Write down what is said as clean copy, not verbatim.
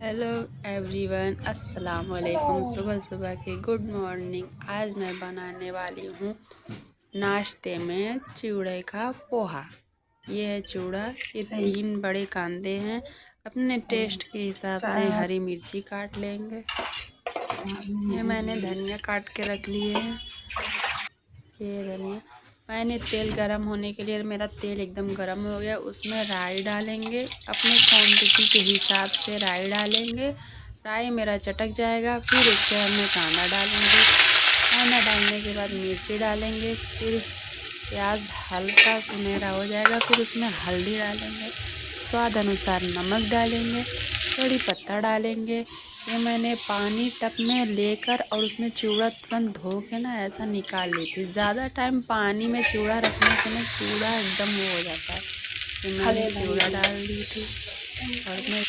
Hello everyone, अस्सलाम वालेकुम। सुबह सुबह की गुड मॉर्निंग। आज मैं बनाने वाली हूँ नाश्ते में चिवड़े का पोहा। ये है चिवड़ा। ये 3 बड़े कांदे हैं। अपने टेस्ट के हिसाब से हरी मिर्ची काट लेंगे। ये मैंने धनिया काट के रख लिए हैं। ये धनिया मैंने तेल गरम होने के लिए, मेरा तेल एकदम गरम हो गया, उसमें राई डालेंगे। अपने क्वांटिटी के हिसाब से राई डालेंगे। राई मेरा चटक जाएगा, फिर उसके हमने कांदा डालेंगे। कांदा डालने के बाद मिर्ची डालेंगे। फिर प्याज हल्का सुनहरा हो जाएगा, फिर उसमें हल्दी डालेंगे। स्वाद अनुसार नमक डालेंगे। कड़ी पत्ता डालेंगे। ये मैंने पानी टब में लेकर और उसमें चिवड़ा तुरंत धो के ना ऐसा निकाल ली थी। ज़्यादा टाइम पानी में चिवड़ा रखने से ना चिवड़ा एकदम वो हो जाता है। फिर मैंने चिवड़ा डाल दी थी और मैं